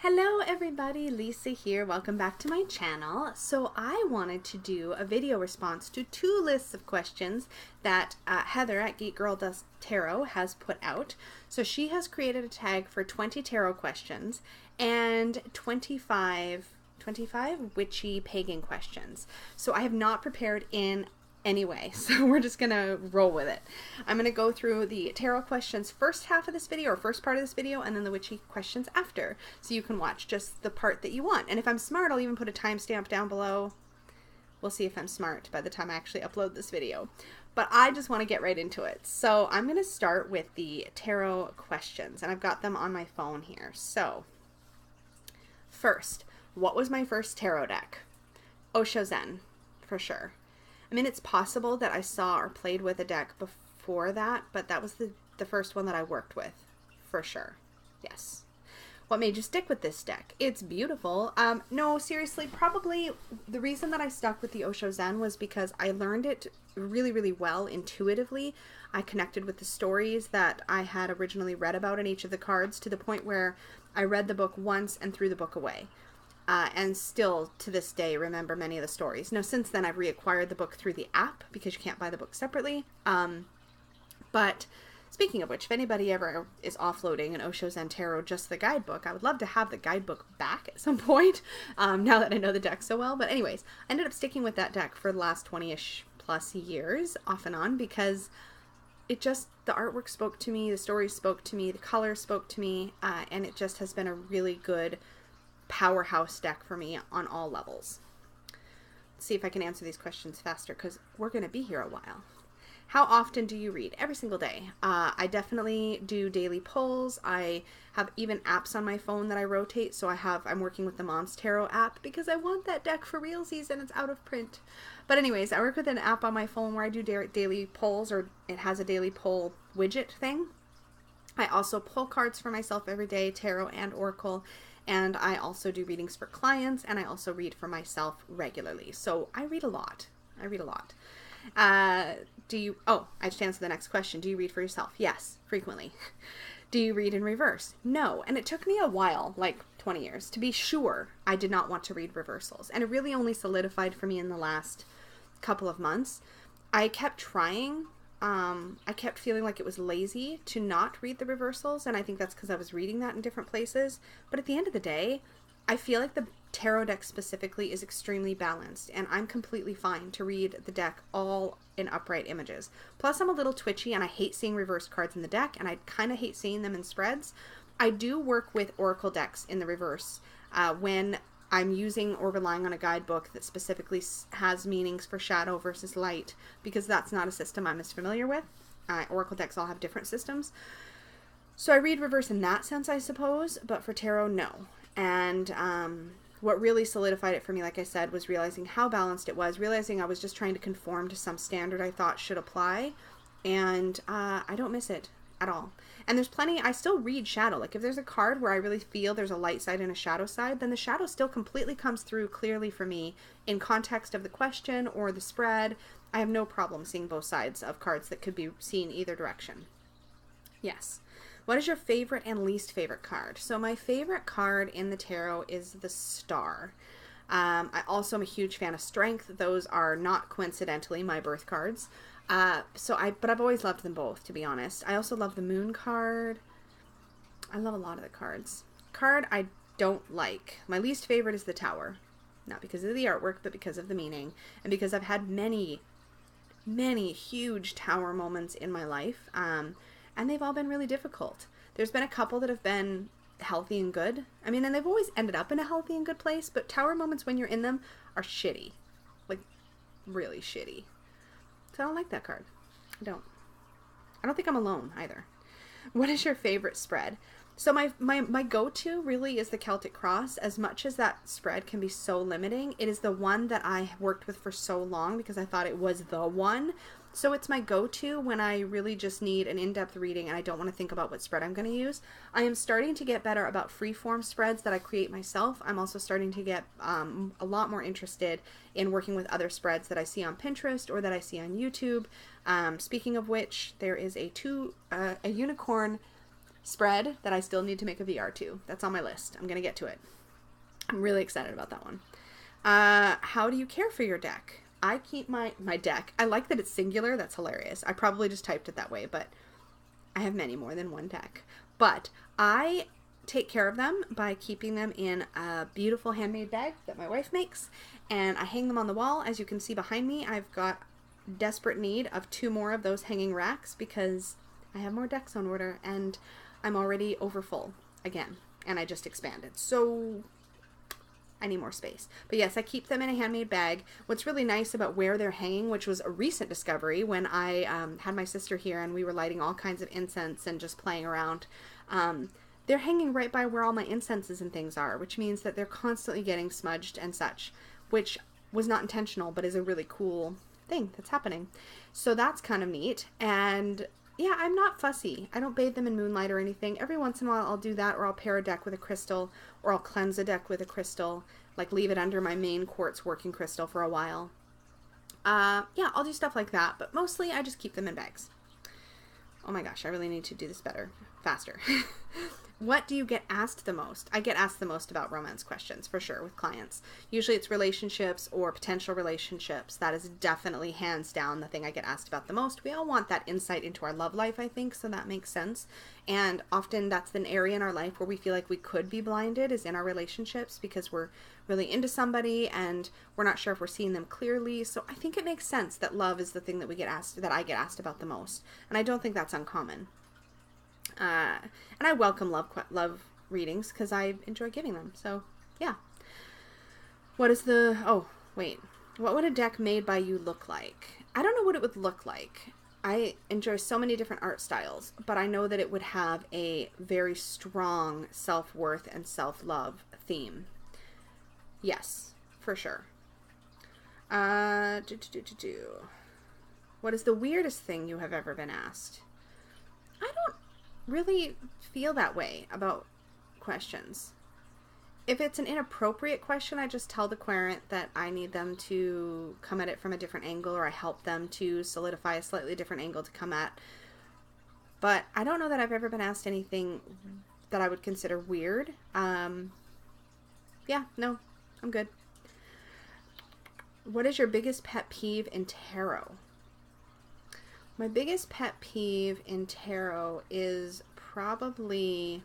Hello everybody, Lisa here. Welcome back to my channel. So I wanted to do a video response to two lists of questions that Heather at GeekGirlDoesTarot has put out. So she has created a tag for 20 tarot questions and 25 witchy pagan questions. So I have not prepared in anyway, so we're just gonna roll with it. I'm gonna go through the tarot questions first half of this video, or first part of this video, and then the witchy questions after, so you can watch just the part that you want. And if I'm smart, I'll even put a timestamp down below. We'll see if I'm smart by the time I actually upload this video. But I just want to get right into it. So I'm gonna start with the tarot questions, and I've got them on my phone here. So first, what was my first tarot deck? Osho Zen, for sure. I mean, it's possible that I saw or played with a deck before that, but that was the first one that I worked with, for sure. Yes. What made you stick with this deck? It's beautiful. No, seriously, probably the reason that I stuck with the Osho Zen was because I learned it really, really well intuitively. I connected with the stories that I had originally read about in each of the cards to the point where I read the book once and threw the book away. And still to this day remember many of the stories. Now, since then I've reacquired the book through the app because you can't buy the book separately. But speaking of which, if anybody ever is offloading an Osho Zen Tarot, just the guidebook, I would love to have the guidebook back at some point, now that I know the deck so well. But anyways, I ended up sticking with that deck for the last 20-ish plus years, off and on, because it just, the artwork spoke to me, the stories spoke to me, the colors spoke to me, and it just has been a really good powerhouse deck for me on all levels. Let's see if I can answer these questions faster because we're going to be here a while. How often do you read? Every single day. I definitely do daily polls. I have even apps on my phone that I rotate. So I'm working with the Mom's Tarot app because I want that deck for realsies and it's out of print. But anyways, I work with an app on my phone where I do daily polls, or it has a daily poll widget thing. I also pull cards for myself every day, tarot and oracle. And I also do readings for clients, and I also read for myself regularly. So I read a lot. I read a lot. I just answered the next question. Do you read for yourself? Yes, frequently. Do you read in reverse? No. And it took me a while, like 20 years, to be sure I did not want to read reversals. And it really only solidified for me in the last couple of months. I kept trying. I kept feeling like it was lazy to not read the reversals, and I think that's because I was reading that in different places. But at the end of the day, I feel like the tarot deck specifically is extremely balanced, and I'm completely fine to read the deck all in upright images. Plus, I'm a little twitchy, and I hate seeing reverse cards in the deck, and I kind of hate seeing them in spreads. I do work with oracle decks in the reverse when I'm using or relying on a guidebook that specifically has meanings for shadow versus light, because that's not a system I'm as familiar with. Oracle decks all have different systems. So I read reverse in that sense, I suppose, but for tarot, no. And what really solidified it for me, like I said, was realizing how balanced it was, realizing I was just trying to conform to some standard I thought should apply, and I don't miss it at all. And there's plenty, I still read shadow. Like if there's a card where I really feel there's a light side and a shadow side, then the shadow still completely comes through clearly for me in context of the question or the spread. I have no problem seeing both sides of cards that could be seen either direction. Yes. What is your favorite and least favorite card? So my favorite card in the tarot is the Star. I also am a huge fan of Strength. Those are not coincidentally my birth cards. But I've always loved them both, to be honest. I also love the Moon card. I love a lot of the cards. Card I don't like. My least favorite is the Tower. Not because of the artwork, but because of the meaning. And because I've had many, many huge Tower moments in my life. And they've all been really difficult. There's been a couple that have been healthy and good. I mean, and they've always ended up in a healthy and good place, but Tower moments when you're in them are shitty. Like, really shitty. So I don't like that card. I don't think I'm alone either. What is your favorite spread? So my go-to really is the Celtic Cross. As much as that spread can be so limiting, it is the one that I worked with for so long because I thought it was the one. So it's my go-to when I really just need an in-depth reading and I don't want to think about what spread I'm going to use. I am starting to get better about free-form spreads that I create myself. I'm also starting to get a lot more interested in working with other spreads that I see on Pinterest or that I see on YouTube. Speaking of which, there is a unicorn spread that I still need to make a VR to. That's on my list. I'm going to get to it. I'm really excited about that one. How do you care for your deck? I keep my deck. I like that it's singular. That's hilarious. I probably just typed it that way, but I have many more than one deck. But I take care of them by keeping them in a beautiful handmade bag that my wife makes, and I hang them on the wall. As you can see behind me, I've got desperate need of 2 more of those hanging racks because I have more decks on order and I'm already over full again, and I just expanded, so I need more space. But yes, I keep them in a handmade bag. What's really nice about where they're hanging, which was a recent discovery when I had my sister here and we were lighting all kinds of incense and just playing around, they're hanging right by where all my incenses and things are, which means that they're constantly getting smudged and such, which was not intentional, but is a really cool thing that's happening. So that's kind of neat. And yeah, I'm not fussy. I don't bathe them in moonlight or anything. Every once in a while I'll do that, or I'll pair a deck with a crystal, or I'll cleanse a deck with a crystal, like leave it under my main quartz working crystal for a while. Yeah, I'll do stuff like that, but mostly I just keep them in bags. Oh my gosh, I really need to do this better, faster. What do you get asked the most? I get asked the most about romance questions, for sure, with clients. Usually it's relationships or potential relationships. That is definitely hands down the thing I get asked about the most. We all want that insight into our love life, I think, so that makes sense. And often that's an area in our life where we feel like we could be blinded, is in our relationships, because we're really into somebody and we're not sure if we're seeing them clearly. So I think it makes sense that love is the thing that I get asked about the most. And I don't think that's uncommon. And I welcome love readings because I enjoy giving them. So yeah. What would a deck made by you look like? I don't know what it would look like. I enjoy so many different art styles, but I know that it would have a very strong self-worth and self-love theme. Yes, for sure. What is the weirdest thing you have ever been asked? I don't really feel that way about questions. If it's an inappropriate question, I just tell the querent that I need them to come at it from a different angle, or I help them to solidify a slightly different angle to come at. But I don't know that I've ever been asked anything that I would consider weird. Yeah, no, I'm good. What is your biggest pet peeve in tarot? My biggest pet peeve in tarot is probably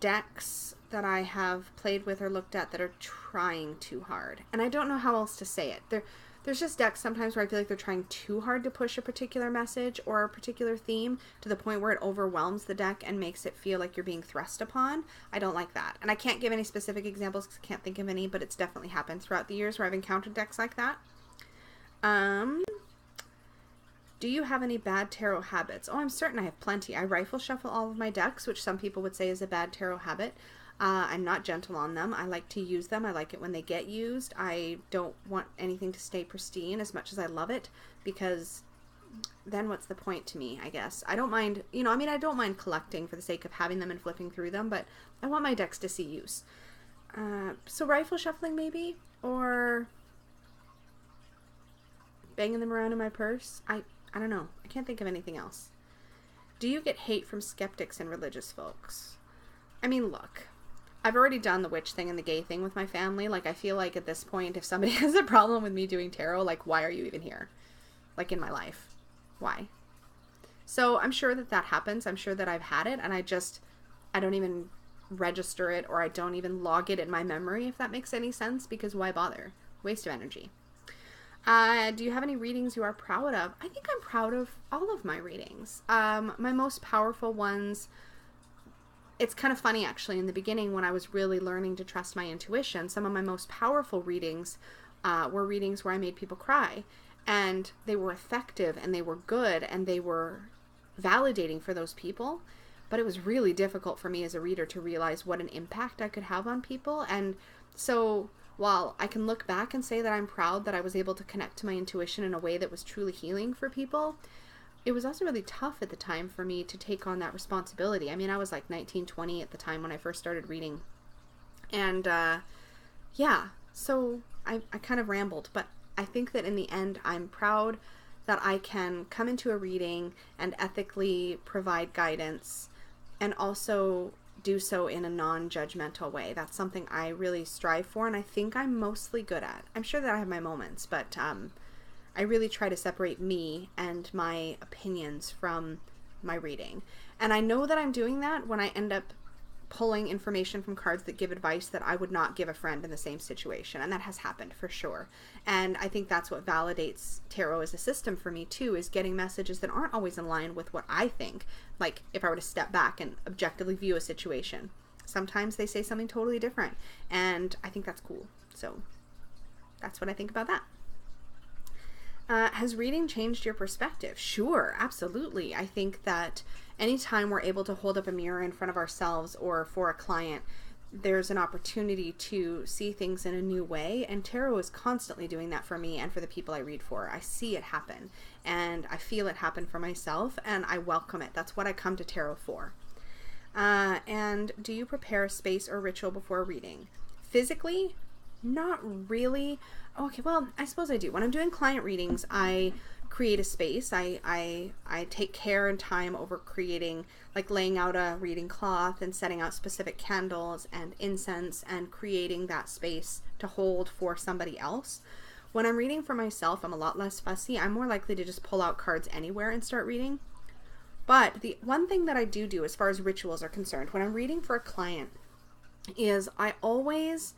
decks that I have played with or looked at that are trying too hard. And I don't know how else to say it. There's just decks sometimes where I feel like they're trying too hard to push a particular message or a particular theme to the point where it overwhelms the deck and makes it feel like you're being thrust upon. I don't like that. And I can't give any specific examples because I can't think of any, but it's definitely happened throughout the years where I've encountered decks like that. Do you have any bad tarot habits? Oh, I'm certain I have plenty. I rifle shuffle all of my decks, which some people would say is a bad tarot habit. I'm not gentle on them. I like to use them. I like it when they get used. I don't want anything to stay pristine as much as I love it, because then what's the point to me, I guess. I don't mind, I don't mind collecting for the sake of having them and flipping through them, but I want my decks to see use. So rifle shuffling maybe, or banging them around in my purse. I don't know. I can't think of anything else. Do you get hate from skeptics and religious folks? I mean, look, I've already done the witch thing and the gay thing with my family. Like, I feel like at this point, if somebody has a problem with me doing tarot, like, why are you even here? Like, in my life. Why? So I'm sure that happens. I'm sure that I've had it, and I don't even register it, or I don't even log it in my memory, if that makes any sense, because why bother? Waste of energy. Do you have any readings you are proud of? I think I'm proud of all of my readings. My most powerful ones, it's kind of funny actually, in the beginning when I was really learning to trust my intuition, some of my most powerful readings were readings where I made people cry, and they were effective and they were good and they were validating for those people. But it was really difficult for me as a reader to realize what an impact I could have on people. And so while I can look back and say that I'm proud that I was able to connect to my intuition in a way that was truly healing for people, it was also really tough at the time for me to take on that responsibility. I mean, I was like 19, 20 at the time when I first started reading. And yeah, so I kind of rambled, but I think that in the end, I'm proud that I can come into a reading and ethically provide guidance and also do so in a non-judgmental way. That's something I really strive for, and I think I'm mostly good at. I'm sure that I have my moments, but I really try to separate me and my opinions from my reading. And I know that I'm doing that when I end up pulling information from cards that give advice that I would not give a friend in the same situation. And that has happened for sure. And I think that's what validates tarot as a system for me too, is getting messages that aren't always in line with what I think. Like if I were to step back and objectively view a situation, sometimes they say something totally different. And I think that's cool. So that's what I think about that. Has reading changed your perspective? Sure, absolutely. I think that anytime we're able to hold up a mirror in front of ourselves or for a client, there's an opportunity to see things in a new way. And tarot is constantly doing that for me and for the people I read for. I see it happen and I feel it happen for myself, and I welcome it. That's what I come to tarot for. And do you prepare a space or ritual before reading? Physically? Not really. Okay, well, I suppose I do. When I'm doing client readings, I create a space. I take care and time over creating, like laying out a reading cloth and setting out specific candles and incense and creating that space to hold for somebody else. When I'm reading for myself, I'm a lot less fussy. I'm more likely to just pull out cards anywhere and start reading. But the one thing that I do as far as rituals are concerned, when I'm reading for a client, is I always...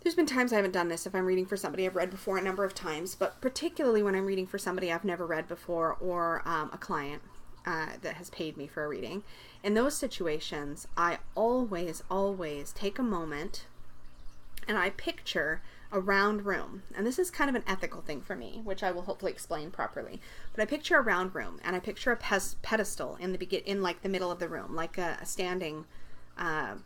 There's been times I haven't done this if I'm reading for somebody I've read before a number of times, but particularly when I'm reading for somebody I've never read before or a client that has paid me for a reading. In those situations, I always take a moment and I picture a round room. And this is kind of an ethical thing for me, which I will hopefully explain properly. But I picture a round room and I picture a pedestal in like the middle of the room, like a standing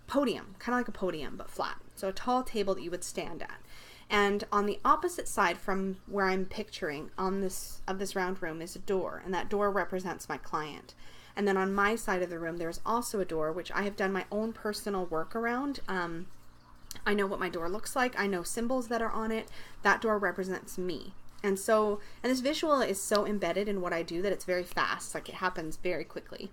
podium, kind of like a podium, but flat. So a tall table that you would stand at. And on the opposite side from where I'm picturing of this round room is a door, and that door represents my client. And then on my side of the room, there's also a door, which I have done my own personal work around. I know what my door looks like. I know symbols that are on it. That door represents me. And this visual is so embedded in what I do that it's very fast, like it happens very quickly.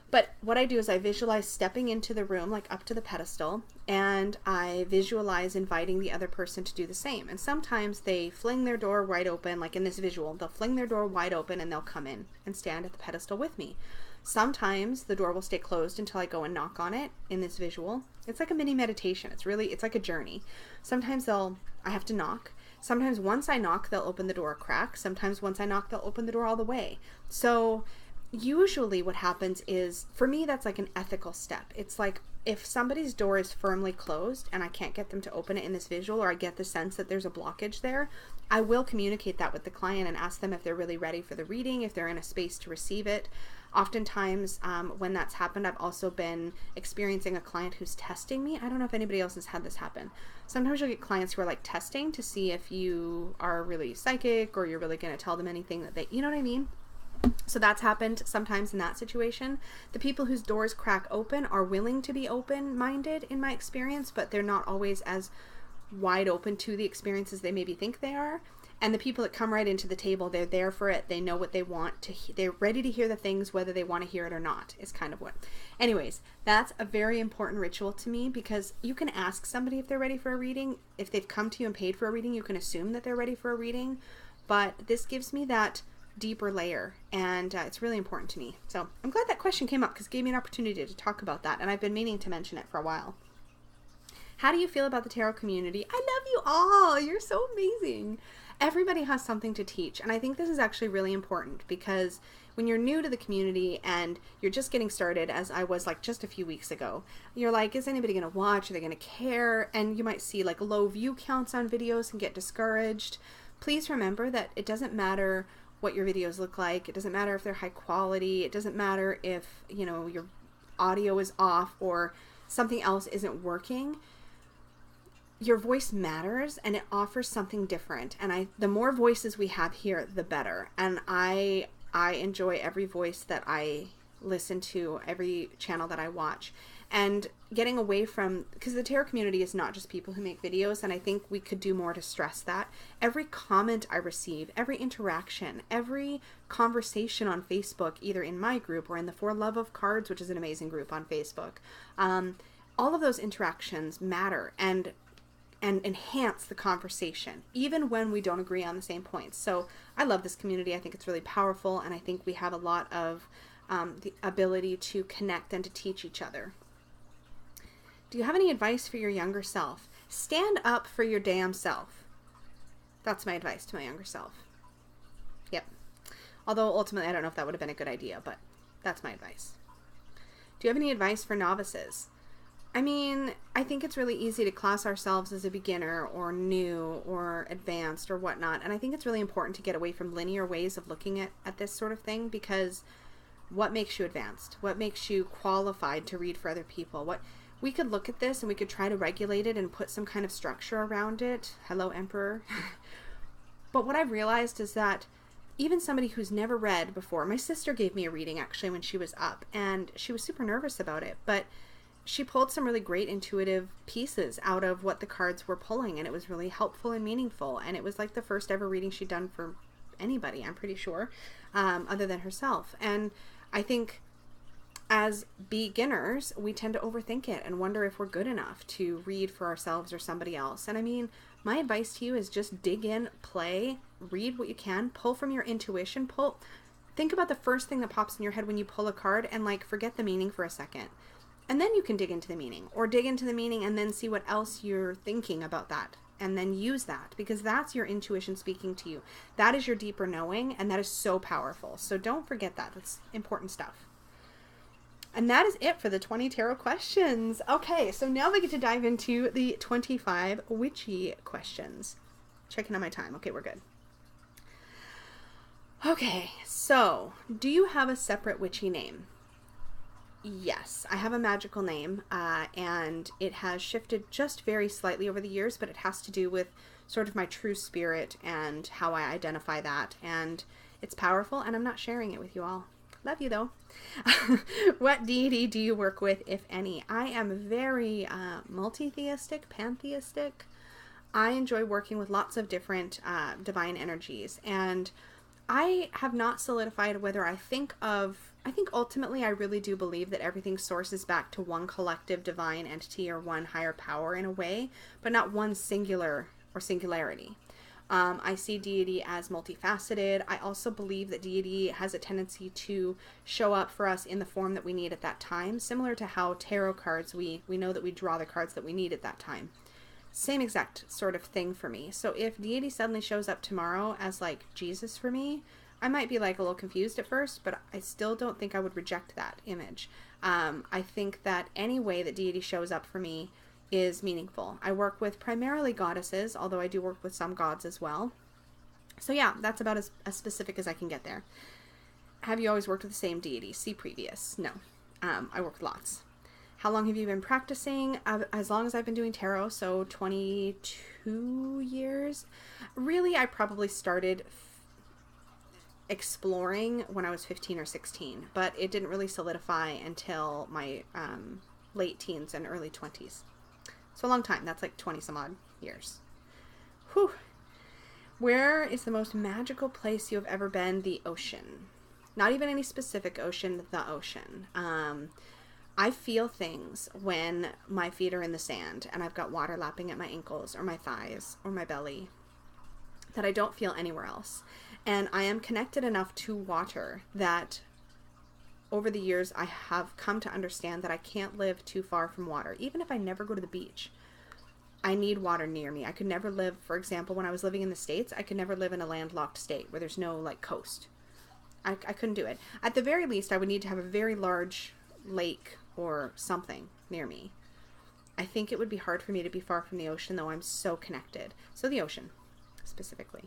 But what I do is I visualize stepping into the room, like up to the pedestal, and I visualize inviting the other person to do the same. And sometimes they fling their door wide open, like in this visual, they'll fling their door wide open and they'll come in and stand at the pedestal with me. Sometimes the door will stay closed until I go and knock on it in this visual. It's like a mini meditation. It's like a journey. Sometimes I have to knock. Sometimes once I knock, they'll open the door a crack. Sometimes once I knock, they'll open the door all the way. So usually what happens is, for me, that's like an ethical step. It's like if somebody's door is firmly closed and I can't get them to open it in this visual, or I get the sense that there's a blockage there, I will communicate that with the client and ask them if they're really ready for the reading, if they're in a space to receive it. Oftentimes, when that's happened, I've also been experiencing a client who's testing me. I don't know if anybody else has had this happen. Sometimes you'll get clients who are like testing to see if you are really psychic or you're really going to tell them anything that they, you know what I mean? So that's happened sometimes in that situation. The people whose doors crack open are willing to be open-minded in my experience, but they're not always as wide open to the experiences they maybe think they are. And the people that come right into the table, they're there for it. They know what they want to they're ready to hear the things whether they want to hear it or not, is kind of what. Anyways, that's a very important ritual to me, because you can ask somebody if they're ready for a reading. If they've come to you and paid for a reading, you can assume that they're ready for a reading. But this gives me that deeper layer, and it's really important to me. So I'm glad that question came up, because it gave me an opportunity to talk about that, and I've been meaning to mention it for a while. How do you feel about the tarot community? I love you all. You're so amazing. Everybody has something to teach, and I think this is actually really important, because when you're new to the community and you're just getting started, as I was like just a few weeks ago, you're like, is anybody going to watch? Are they going to care? And you might see like low view counts on videos and get discouraged. Please remember that it doesn't matter what your videos look like. It doesn't matter if they're high quality. It doesn't matter if, you know, your audio is off or something else isn't working. Your voice matters, and it offers something different. And the more voices we have here, the better. And I enjoy every voice that I listen to, every channel that I watch. and getting away from, because the tarot community is not just people who make videos, and I think we could do more to stress that. Every comment I receive, every interaction, every conversation on Facebook, either in my group or in the For Love of Cards, which is an amazing group on Facebook, all of those interactions matter and enhance the conversation, even when we don't agree on the same points. So I love this community. I think it's really powerful, and I think we have a lot of the ability to connect and to teach each other. Do you have any advice for your younger self? Stand up for your damn self. That's my advice to my younger self. Yep. Although ultimately I don't know if that would have been a good idea, but that's my advice. Do you have any advice for novices? I mean, I think it's really easy to class ourselves as a beginner or new or advanced or whatnot. And I think it's really important to get away from linear ways of looking at this sort of thing, because what makes you advanced? What makes you qualified to read for other people? We could look at this and we could try to regulate it and put some kind of structure around it. Hello, Emperor. But what I've realized is that even somebody who's never read before, my sister gave me a reading actually when she was up, and she was super nervous about it, but she pulled some really great intuitive pieces out of what the cards were pulling, and it was really helpful and meaningful. And it was like the first ever reading she'd done for anybody, I'm pretty sure, other than herself. And I think as beginners, we tend to overthink it and wonder if we're good enough to read for ourselves or somebody else. And I mean, my advice to you is just dig in, play, read what you can, pull from your intuition, think about the first thing that pops in your head when you pull a card, and like forget the meaning for a second. And then you can dig into the meaning, or dig into the meaning and then see what else you're thinking about that, and then use that, because that's your intuition speaking to you. That is your deeper knowing, and that is so powerful. So don't forget that. That's important stuff. And that is it for the 20 tarot questions. Okay, so now we get to dive into the 25 witchy questions. Checking on my time. Okay, we're good. Okay, so do you have a separate witchy name? Yes, I have a magical name, and it has shifted just very slightly over the years, but it has to do with sort of my true spirit and how I identify that, and it's powerful, and I'm not sharing it with you all. Love you, though. What deity do you work with, if any? I am very multi-theistic, pantheistic. I enjoy working with lots of different divine energies, and I have not solidified whether I think ultimately I really do believe that everything sources back to one collective divine entity or one higher power in a way, but not one singular or singularity. I see deity as multifaceted. I also believe that deity has a tendency to show up for us in the form that we need at that time, similar to how tarot cards, we know that we draw the cards that we need at that time. Same exact sort of thing for me. So if deity suddenly shows up tomorrow as like Jesus for me, I might be like a little confused at first, but I still don't think I would reject that image. I think that any way that deity shows up for me is meaningful. I work with primarily goddesses, although I do work with some gods as well. So yeah, that's about as specific as I can get there. Have you always worked with the same deity? See previous. No. I work with lots. How long have you been practicing? As long as I've been doing tarot, so 22 years. Really, I probably started exploring when I was 15 or 16, but it didn't really solidify until my late teens and early 20s. So a long time. That's like 20 some odd years. Whew. Where is the most magical place you have ever been? The ocean. Not even any specific ocean, the ocean. I feel things when my feet are in the sand and I've got water lapping at my ankles or my thighs or my belly that I don't feel anywhere else. And I am connected enough to water that over the years I have come to understand that I can't live too far from water. Even if I never go to the beach, I need water near me. I could never live, for example, when I was living in the States, I could never live in a landlocked state where there's no like coast. I couldn't do it. At the very least, I would need to have a very large lake or something near me. I think it would be hard for me to be far from the ocean, though I'm so connected. So the ocean, specifically.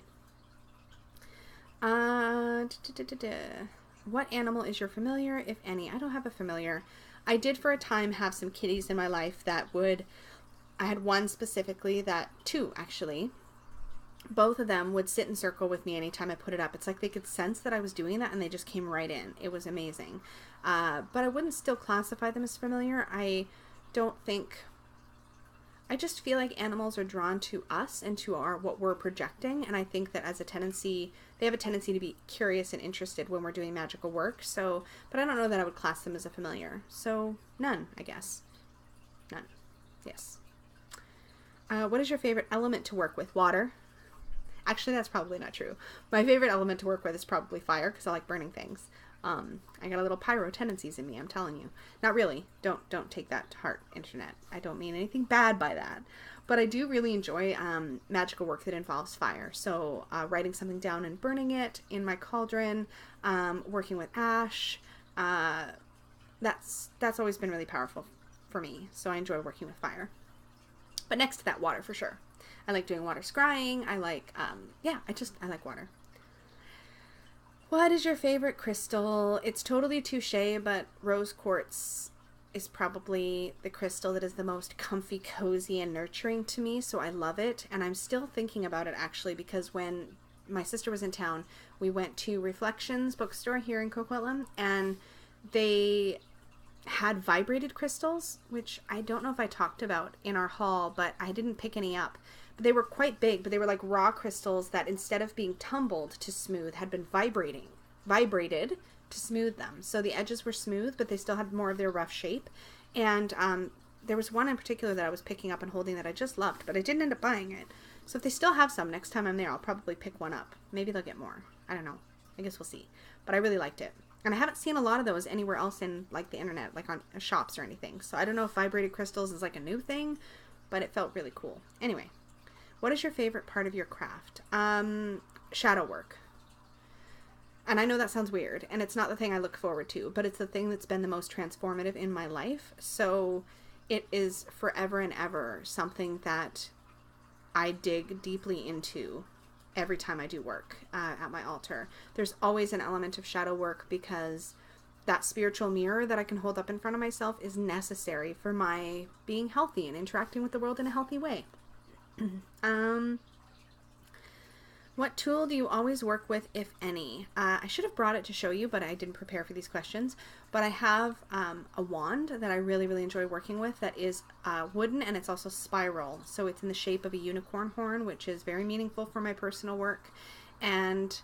What animal is your familiar, if any? I don't have a familiar. I did for a time have some kitties in my life that would... I had one specifically two actually, both of them would sit in circle with me anytime I put it up. It's like they could sense that I was doing that and they just came right in. It was amazing. But I wouldn't still classify them as familiar. I don't think... I just feel like animals are drawn to us and to what we're projecting, and I think that as a tendency, they have a tendency to be curious and interested when we're doing magical work. So, but I don't know that I would class them as a familiar. So none, I guess. None. Yes. What is your favorite element to work with? Water. Actually, that's probably not true. My favorite element to work with is probably fire, because I like burning things. I got a little pyro tendencies in me, I'm telling you. Not really. Don't take that to heart, internet. I don't mean anything bad by that. But I do really enjoy magical work that involves fire. So writing something down and burning it in my cauldron, working with ash, that's always been really powerful for me. So I enjoy working with fire. But next to that, water for sure. I like doing water scrying. I like, I like water. What is your favorite crystal? It's totally touche, but rose quartz is probably the crystal that is the most comfy, cozy, and nurturing to me, so I love it. And I'm still thinking about it, actually, because when my sister was in town, we went to Reflections bookstore here in Coquitlam, and they had vibrated crystals, which I don't know if I talked about in our haul, but I didn't pick any up. But they were quite big, but they were like raw crystals that instead of being tumbled to smooth had been vibrated to smooth them. So the edges were smooth, but they still had more of their rough shape. And there was one in particular that I was picking up and holding that I just loved, but I didn't end up buying it. So if they still have some, next time I'm there, I'll probably pick one up. Maybe they'll get more. I don't know. I guess we'll see. But I really liked it. And I haven't seen a lot of those anywhere else in like the internet, like on shops or anything. So I don't know if vibrated crystals is like a new thing, but it felt really cool. Anyway, what is your favorite part of your craft? Shadow work. And I know that sounds weird, and it's not the thing I look forward to, but it's the thing that's been the most transformative in my life. So it is forever and ever something that I dig deeply into every time I do work at my altar. There's always an element of shadow work because that spiritual mirror that I can hold up in front of myself is necessary for my being healthy and interacting with the world in a healthy way. What tool do you always work with, if any? I should have brought it to show you, but I didn't prepare for these questions. But I have a wand that I really, really enjoy working with that is wooden, and it's also spiral. So it's in the shape of a unicorn horn, which is very meaningful for my personal work. And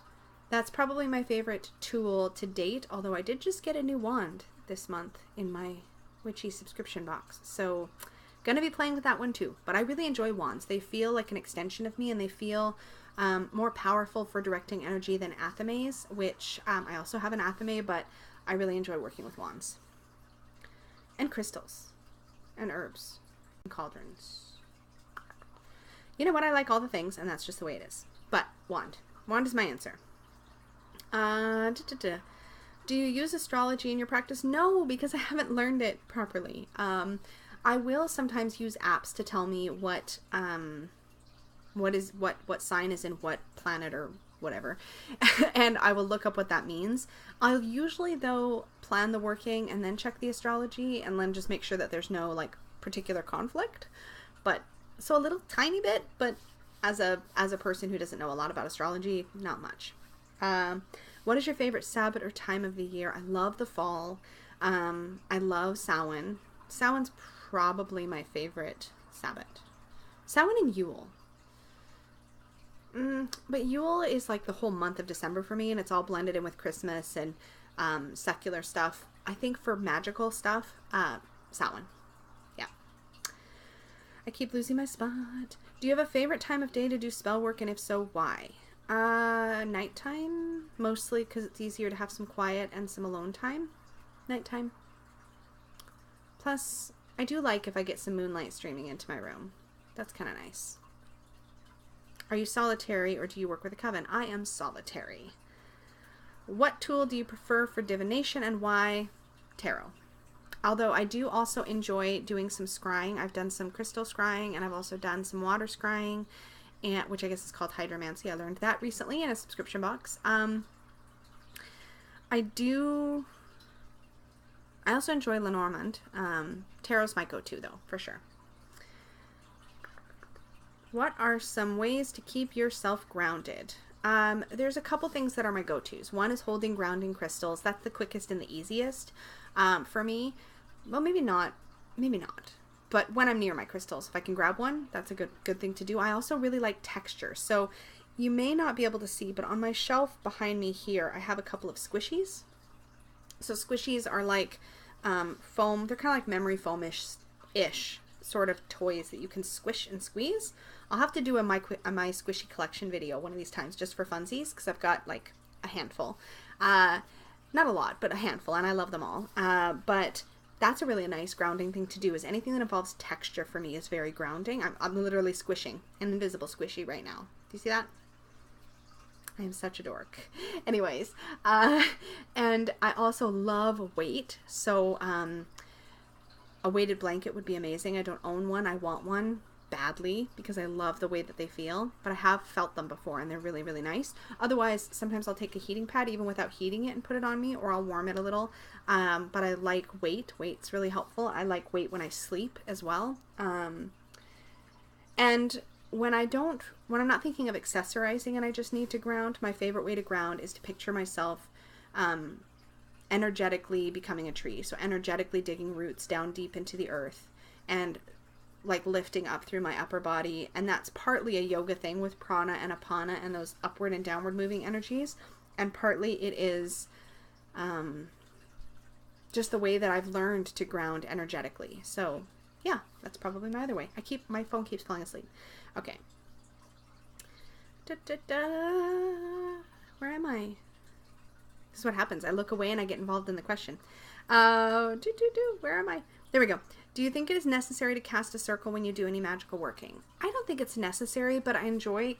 that's probably my favorite tool to date, although I did just get a new wand this month in my Witchy subscription box. So gonna be playing with that one too. But I really enjoy wands. They feel like an extension of me, and they feel more powerful for directing energy than athames, which I also have an athame, but I really enjoy working with wands. And crystals. And herbs. And cauldrons. You know what? I like all the things, and that's just the way it is. But wand. Wand is my answer. Do you use astrology in your practice? No, because I haven't learned it properly. I will sometimes use apps to tell me what sign is in what planet or whatever, and I will look up what that means. I'll usually, though, plan the working and then check the astrology and then just make sure that there's no like particular conflict. But so a little tiny bit, but as a person who doesn't know a lot about astrology, not much. What is your favorite Sabbath or time of the year? I love the fall. I love Samhain. Samhain's probably my favorite Sabbath. Samhain and Yule. But Yule is like the whole month of December for me, and it's all blended in with Christmas and secular stuff. I think for magical stuff, Samhain. Yeah. I keep losing my spot. Do you have a favorite time of day to do spell work, and if so, why? Nighttime, mostly because it's easier to have some quiet and some alone time. Nighttime. Plus, I do like if I get some moonlight streaming into my room. That's kind of nice. Are you solitary or do you work with a coven? I am solitary. What tool do you prefer for divination and why? Tarot. Although I do also enjoy doing some scrying. I've done some crystal scrying, and I've also done some water scrying, and which I guess is called hydromancy. I learned that recently in a subscription box. I also enjoy Lenormand. Tarot's my go-to, though, for sure. What are some ways to keep yourself grounded? There's a couple things that are my go-tos. One is holding grounding crystals. That's the quickest and the easiest for me. Well, maybe not. Maybe not. But when I'm near my crystals, if I can grab one, that's a good thing to do. I also really like texture. So you may not be able to see, but on my shelf behind me here, I have a couple of squishies. So squishies are like foam. They're kind of like memory foam-ish sort of toys that you can squish and squeeze. I'll have to do a my squishy collection video one of these times just for funsies, because I've got like a handful. Not a lot, but a handful, and I love them all. But that's a really nice grounding thing to do, is anything that involves texture for me is very grounding. I'm literally squishing an invisible squishy right now. Do you see that? I am such a dork. Anyways, and I also love weight. So a weighted blanket would be amazing. I don't own one. I want one badly because I love the way that they feel, but I have felt them before and they're really, really nice. Otherwise, sometimes I'll take a heating pad even without heating it and put it on me, or I'll warm it a little. But I like weight. Weight's really helpful. I like weight when I sleep as well. And when I'm not thinking of accessorizing and I just need to ground, my favorite way to ground is to picture myself energetically becoming a tree. So energetically digging roots down deep into the earth and like lifting up through my upper body. And that's partly a yoga thing with prana and apana and those upward and downward moving energies. And partly it is just the way that I've learned to ground energetically. So yeah, that's probably my other way. My phone keeps falling asleep. Okay. Where am I? This is what happens. I look away and I get involved in the question. Where am I? There we go. Do you think it is necessary to cast a circle when you do any magical working? I don't think it's necessary, but I enjoy,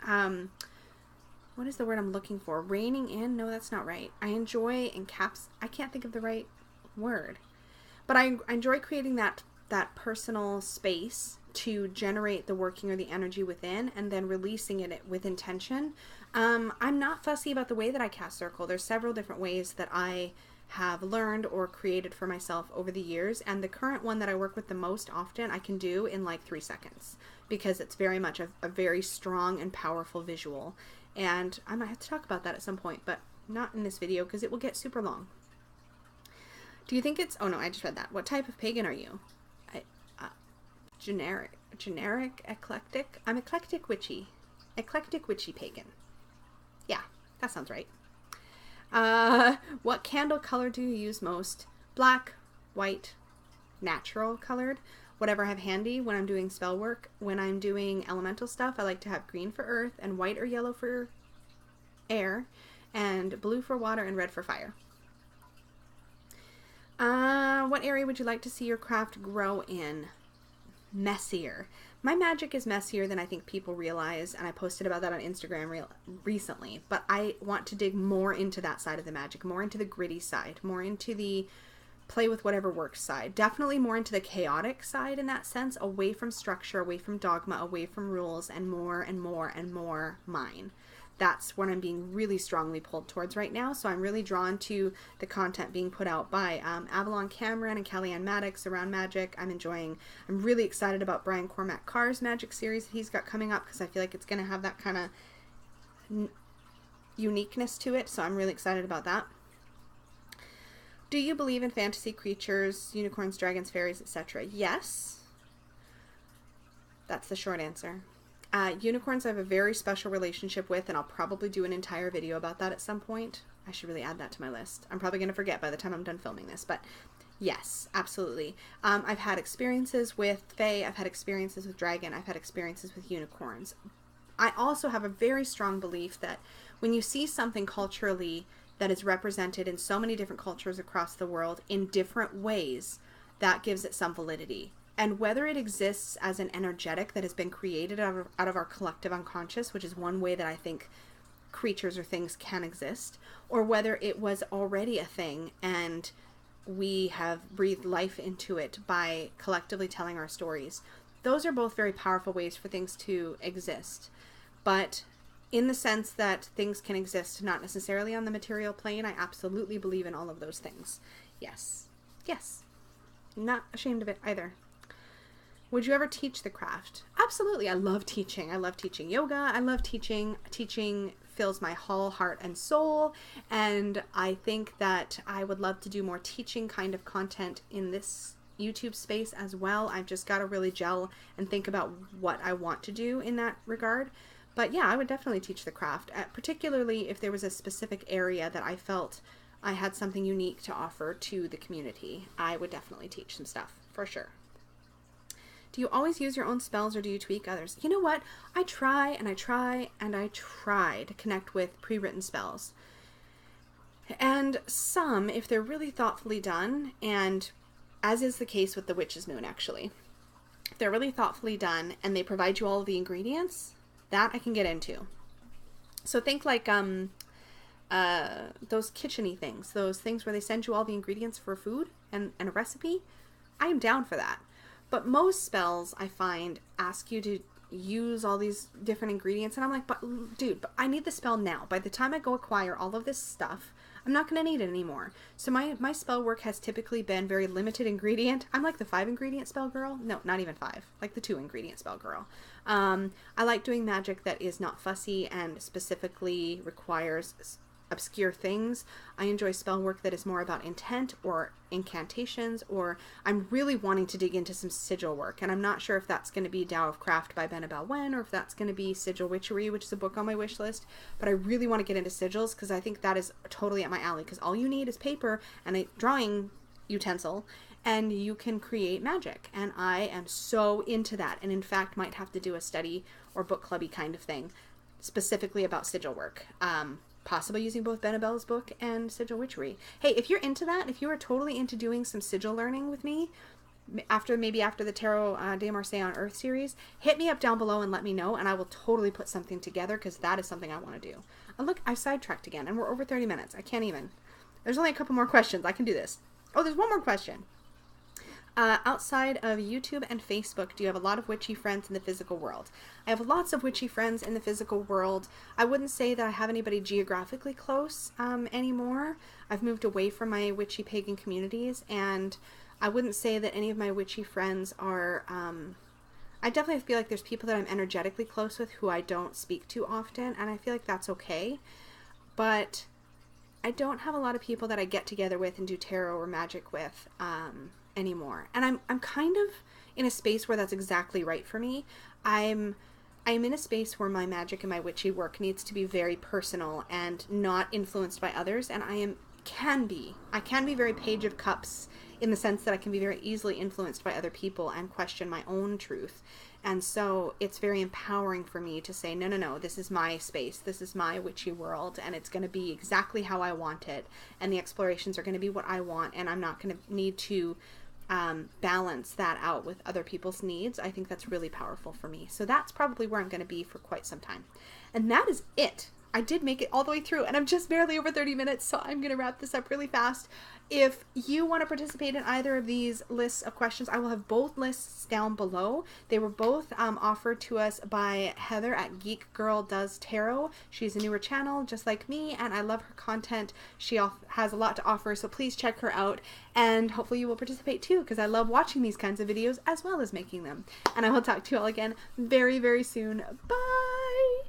what is the word I'm looking for? Reining in? No, that's not right. I enjoy I can't think of the right word, but I enjoy creating that personal space to generate the working or the energy within and then releasing it with intention. I'm not fussy about the way that I cast circle. There's several different ways that I have learned or created for myself over the years, and the current one that I work with the most often I can do in like 3 seconds because it's very much a very strong and powerful visual, and I might have to talk about that at some point, but not in this video because it will get super long. Do you think it's, oh no, I just read that. What type of pagan are you? Generic, eclectic? I'm eclectic witchy. Eclectic witchy pagan. Yeah, that sounds right. What candle color do you use most? Black, white, natural colored, whatever I have handy when I'm doing spell work. When I'm doing elemental stuff, I like to have green for earth and white or yellow for air and blue for water and red for fire. What area would you like to see your craft grow in? Messier. My magic is messier than I think people realize, and I posted about that on Instagram recently, but I want to dig more into that side of the magic, more into the gritty side, more into the play with whatever works side, definitely more into the chaotic side in that sense, away from structure, away from dogma, away from rules, and more and more and more mine. That's what I'm being really strongly pulled towards right now. So I'm really drawn to the content being put out by Avalon Cameron and Kellyanne Maddox around magic. I'm really excited about Brian Cormac Carr's magic series that he's got coming up because I feel like it's going to have that kind of uniqueness to it. So I'm really excited about that. Do you believe in fantasy creatures, unicorns, dragons, fairies, etc.? Yes. That's the short answer. Unicorns I have a very special relationship with, and I'll probably do an entire video about that at some point. I should really add that to my list. I'm probably going to forget by the time I'm done filming this, but yes, absolutely. I've had experiences with fae, I've had experiences with dragon, I've had experiences with unicorns. I also have a very strong belief that when you see something culturally that is represented in so many different cultures across the world in different ways, that gives it some validity. And whether it exists as an energetic that has been created out of our collective unconscious, which is one way that I think creatures or things can exist, or whether it was already a thing and we have breathed life into it by collectively telling our stories, those are both very powerful ways for things to exist. But in the sense that things can exist not necessarily on the material plane, I absolutely believe in all of those things. Yes. Yes. I'm not ashamed of it either. Would you ever teach the craft? Absolutely. I love teaching. I love teaching yoga. I love teaching. Teaching fills my whole heart and soul. And I think that I would love to do more teaching kind of content in this YouTube space as well. I've just got to really gel and think about what I want to do in that regard. But yeah, I would definitely teach the craft, particularly if there was a specific area that I felt I had something unique to offer to the community. I would definitely teach some stuff for sure. Do you always use your own spells or do you tweak others? You know what? I try and I try and I try to connect with pre-written spells. And some, if they're really thoughtfully done, and as is the case with the Witch's Moon actually, if they're really thoughtfully done and they provide you all of the ingredients, that I can get into. So think like those kitchen-y things, those things where they send you all the ingredients for food and a recipe. I am down for that. But most spells, I find, ask you to use all these different ingredients. And I'm like, but dude, but I need the spell now. By the time I go acquire all of this stuff, I'm not going to need it anymore. So my spell work has typically been very limited ingredient. I'm like the 5-ingredient spell girl. No, not even 5. Like the 2-ingredient spell girl. I like doing magic that is not fussy and specifically requires obscure things. I enjoy spell work that is more about intent or incantations, or I'm really wanting to dig into some sigil work, and I'm not sure if that's going to be Tao of Craft by Benabel Wen or if that's going to be Sigil Witchery, which is a book on my wish list, but I really want to get into sigils because I think that is totally up my alley, because all you need is paper and a drawing utensil and you can create magic, and I am so into that, and in fact might have to do a study or book clubby kind of thing specifically about sigil work. Possibly using both Benabel's book and Sigil Witchery. Hey, if you're into that, if you are totally into doing some sigil learning with me, maybe after the Tarot de Marseille on Earth series, hit me up down below and let me know, and I will totally put something together, because that is something I want to do. And look, I've sidetracked again, and we're over 30 minutes. I can't even. There's only a couple more questions. I can do this. Oh, there's one more question. Outside of YouTube and Facebook, do you have a lot of witchy friends in the physical world? I have lots of witchy friends in the physical world. I wouldn't say that I have anybody geographically close anymore. I've moved away from my witchy pagan communities, and I wouldn't say that any of my witchy friends are... I definitely feel like there's people that I'm energetically close with who I don't speak to often, and I feel like that's okay. But I don't have a lot of people that I get together with and do tarot or magic with anymore. And I'm kind of in a space where that's exactly right for me. I'm in a space where my magic and my witchy work needs to be very personal and not influenced by others, and I can be very Page of Cups in the sense that I can be very easily influenced by other people and question my own truth. And so it's very empowering for me to say, no, this is my space, this is my witchy world, and it's going to be exactly how I want it, and the explorations are going to be what I want, and I'm not going to need to balance that out with other people's needs. I think that's really powerful for me. So that's probably where I'm going to be for quite some time. And that is it. I did make it all the way through, and I'm just barely over 30 minutes, so I'm going to wrap this up really fast. If you want to participate in either of these lists of questions, I will have both lists down below. They were both offered to us by Heather at GeekGirlDoesTarot. She's a newer channel, just like me, and I love her content. She has a lot to offer, so please check her out, and hopefully you will participate too, because I love watching these kinds of videos as well as making them. And I will talk to you all again very, very soon. Bye!